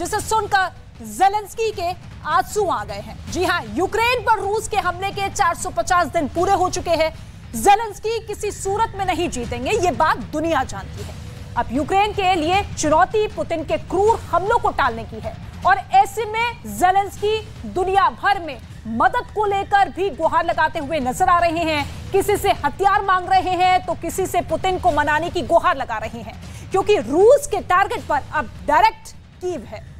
जिसे सुनकर ज़ेलेंस्की के आंसू आ गए हैं। जी हां, यूक्रेन पर रूस के हमले के 450 दिन पूरे हो चुके हैं। ज़ेलेंस्की किसी सूरत में नहीं जीतेंगे, ये बात दुनिया जानती है। अब यूक्रेन के लिए चुनौती पुतिन के क्रूर हमलों को टालने की है और ऐसे में ज़ेलेंस्की दुनिया भर में मदद को लेकर भी गुहार लगाते हुए नजर आ रहे हैं। किसी से हथियार मांग रहे हैं तो किसी से पुतिन को मनाने की गुहार लगा रहे हैं, क्योंकि रूस के टारगेट पर अब डायरेक्ट कीव है।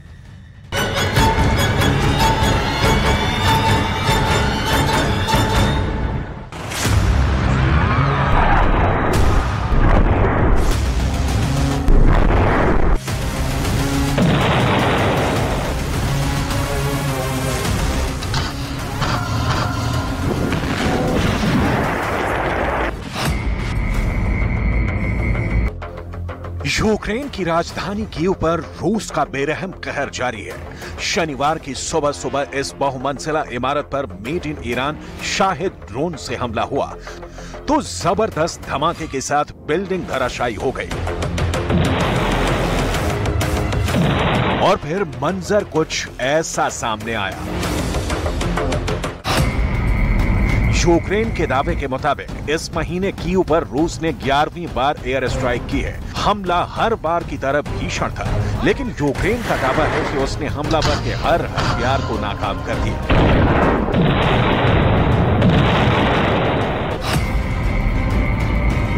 यूक्रेन की राजधानी कीव पर रूस का बेरहम कहर जारी है। शनिवार की सुबह सुबह इस बहुमंजिला इमारत पर made in Iran Shahid drone से हमला हुआ तो जबरदस्त धमाके के साथ बिल्डिंग धराशायी हो गई और फिर मंजर कुछ ऐसा सामने आया। यूक्रेन के दावे के मुताबिक इस महीने कीव पर रूस ने 11वीं बार एयर स्ट्राइक की है। हमला हर बार की तरह भीषण था, लेकिन यूक्रेन का दावा है कि उसने हमलावर के हर हथियार को नाकाम कर दिया।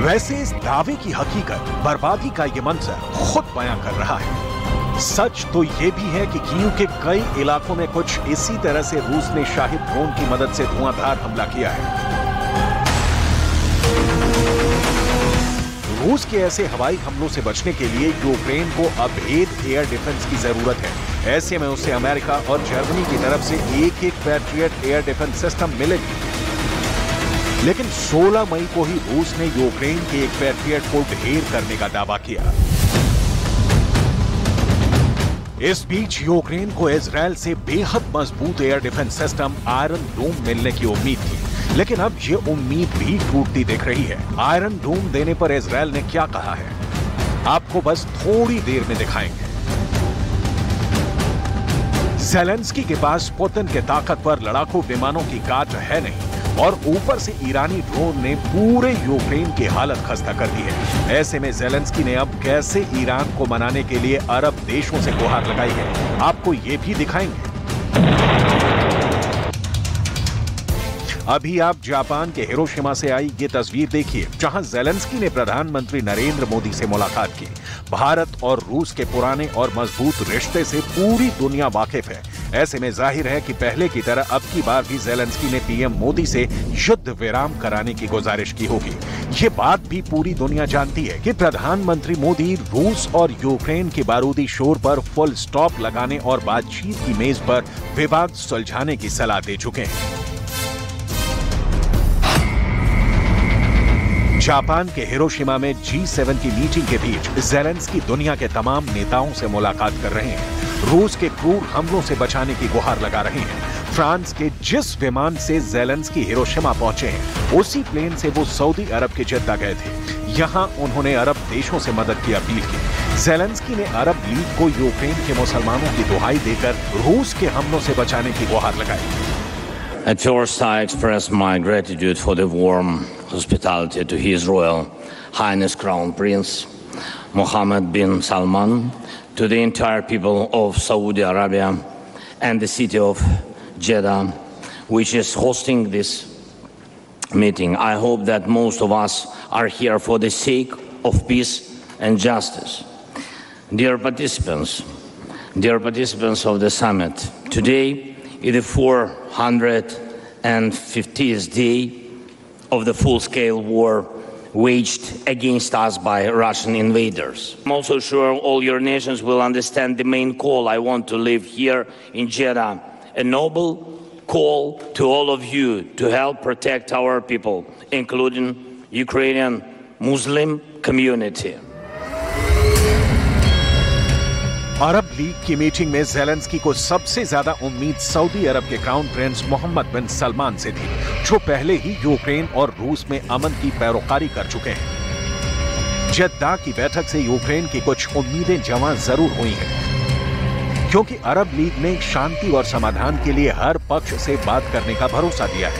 वैसे इस दावे की हकीकत बर्बादी का ये मंजर खुद बयां कर रहा है। सच तो ये भी है कि कीव के कई इलाकों में कुछ इसी तरह से रूस ने शाहिद ड्रोन की मदद से धुआंधार हमला किया है। रूस के ऐसे हवाई हमलों से बचने के लिए यूक्रेन को अभेद एयर डिफेंस की जरूरत है। ऐसे में उसे अमेरिका और जर्मनी की तरफ से एक पैट्रियट एयर डिफेंस सिस्टम मिलेगी। लेकिन 16 मई को ही रूस ने यूक्रेन के एक पैट्रियट को ढेर करने का दावा किया। इस बीच यूक्रेन को इजराइल से बेहद मजबूत एयर डिफेंस सिस्टम आयरन डोम मिलने की उम्मीद थी, लेकिन अब ये उम्मीद भी टूटती दिख रही है। आयरन डोम देने पर इजराइल ने क्या कहा है, आपको बस थोड़ी देर में दिखाएंगे। ज़ेलेंस्की के पास पुतिन के ताकतवर लड़ाकू विमानों की गाज है नहीं और ऊपर से ईरानी ड्रोन ने पूरे यूक्रेन की हालत खस्ता कर दी है। ऐसे में ज़ेलेंस्की ने अब कैसे ईरान को मनाने के लिए अरब देशों से गुहार लगाई है, आपको ये भी दिखाएंगे। अभी आप जापान के हिरोशिमा से आई ये तस्वीर देखिए, जहां ज़ेलेंस्की ने प्रधानमंत्री नरेंद्र मोदी से मुलाकात की। भारत और रूस के पुराने और मजबूत रिश्ते से पूरी दुनिया वाकिफ है। ऐसे में जाहिर है कि पहले की तरह अब की बार भी ज़ेलेंस्की ने पीएम मोदी से युद्ध विराम कराने की गुजारिश की होगी। ये बात भी पूरी दुनिया जानती है कि प्रधानमंत्री मोदी रूस और यूक्रेन के बारूदी शोर पर फुल स्टॉप लगाने और बातचीत की मेज पर विवाद सुलझाने की सलाह दे चुके हैं। जापान के हिरोशिमा में G7 की मीटिंग के बीच ज़ेलेंस्की दुनिया के तमाम नेताओं से मुलाकात कर रहे हैं। रूस के क्रूर हमलों से बचाने की गुहार लगा रहे हैं। फ्रांस के जिस विमान से ज़ेलेंस्की हिरोशिमा पहुंचे हैं, उसी प्लेन से वो सऊदी अरब के जद्दा गए थे। यहां उन्होंने अरब देशों से मदद की अपील की। ज़ेलेंस्की ने अरब लीग को यूक्रेन के मुसलमानों की दुहाई देकर रूस के हमलों से बचाने की गुहार लगाई। At first, I express my gratitude for the warm hospitality to His Royal Highness Crown Prince Mohammed bin Salman, to the entire people of Saudi Arabia and the city of Jeddah, which is hosting this meeting. I hope that most of us are here for the sake of peace and justice. Dear participants of the summit, today is the 450th day of the full-scale war waged against us by Russian invaders. I'm also sure all your nations will understand the main call I want to leave here in Jeddah, a noble call to all of you to help protect our people, including Ukrainian Muslim community. Arab league की meeting में Zelensky को सबसे ज्यादा उम्मीद Saudi अरब के crown Prince Mohammad बिन सलमान से थी, जो पहले ही यूक्रेन और रूस में अमन की पैरोकारी कर चुके हैं। जद्दा की बैठक से यूक्रेन की कुछ उम्मीदें जवां जरूर हुई हैं, क्योंकि अरब लीग ने शांति और समाधान के लिए हर पक्ष से बात करने का भरोसा दिया है।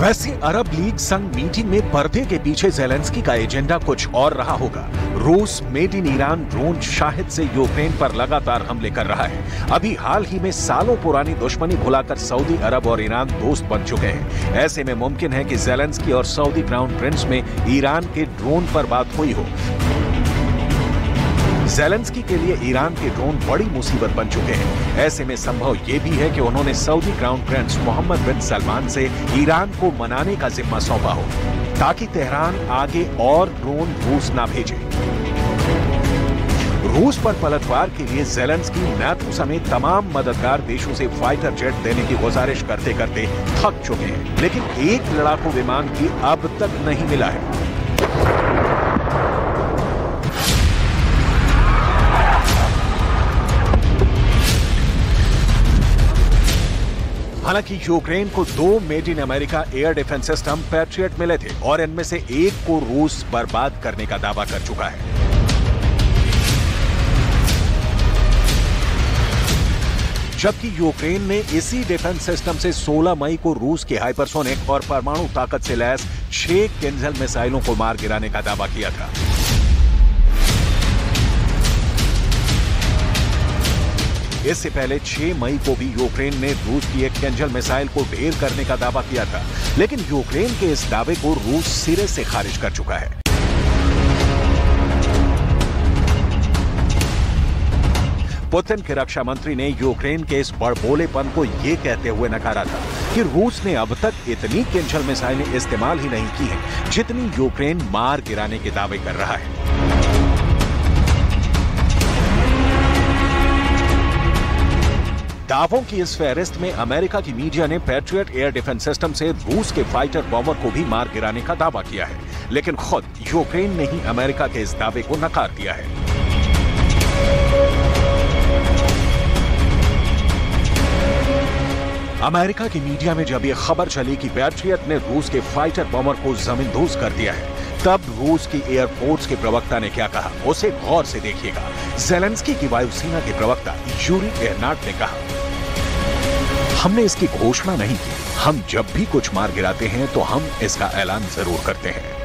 वैसे अरब लीग संघ मीटिंग में पर्दे के पीछे ज़ेलेंस्की का एजेंडा कुछ और रहा होगा। रूस made in Iran drone Shahid से यूक्रेन पर लगातार हमले कर रहा है। अभी हाल ही में सालों पुरानी दुश्मनी भुलाकर सऊदी अरब और ईरान दोस्त बन चुके हैं। ऐसे में मुमकिन है कि ज़ेलेंस्की और सऊदी क्राउन प्रिंस में ईरान के ड्रोन पर बात हुई हो। ज़ेलेंस्की के लिए ईरान के ड्रोन बड़ी मुसीबत बन चुके हैं। ऐसे में संभव ये भी है कि उन्होंने सऊदी क्राउन प्रिंस मोहम्मद बिन सलमान से ईरान को मनाने का जिम्मा सौंपा हो, ताकि तेहरान आगे और ड्रोन रूस ना भेजे। रूस पर पलटवार के लिए ज़ेलेंस्की नाटो समेत तमाम मददगार देशों से फाइटर जेट देने की गुजारिश करते करते थक चुके हैं, लेकिन एक लड़ाकू विमान भी अब तक नहीं मिला है। हालांकि यूक्रेन को 2 made in America air defence system patriot मिले थे और इनमें से एक को रूस बर्बाद करने का दावा कर चुका है। जबकि यूक्रेन ने इसी डिफेंस सिस्टम से 16 मई को रूस के हाइपरसोनिक और परमाणु ताकत से लैस 6 किंजल मिसाइलों को मार गिराने का दावा किया था। इससे पहले 6 मई को भी यूक्रेन ने रूस की एक किंजल मिसाइल को ढेर करने का दावा किया था, लेकिन यूक्रेन के इस दावे को रूस सिरे से खारिज कर चुका है। पुतिन के रक्षा मंत्री ने यूक्रेन के इस बड़बोलेपन को यह कहते हुए नकारा था कि रूस ने अब तक इतनी किंजल मिसाइलें इस्तेमाल ही नहीं की हैं, जितनी यूक्रेन मार गिराने के दावे कर रहा है। दावों की इस फहरिस्त में अमेरिका की मीडिया ने पैट्रियट एयर डिफेंस सिस्टम से रूस के फाइटर बॉम्बर को भी मार गिराने का दावा किया है, लेकिन खुद यूक्रेन ने ही अमेरिका के इस दावे को नकार दिया है। अमेरिका की मीडिया में जब यह खबर चली कि पैट्रियट ने रूस के फाइटर बॉम्बर को जमींदोज कर दिया है, तब रूस की एयरफोर्स के प्रवक्ता ने क्या कहा, उसे गौर से देखिएगा। ज़ेलेंस्की की वायुसेना के प्रवक्ता यूरी एहरनाट ने कहा, हमने इसकी घोषणा नहीं की, हम जब भी कुछ मार गिराते हैं तो हम इसका ऐलान जरूर करते हैं।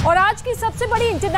और आज की सबसे बड़ी इंटरनेट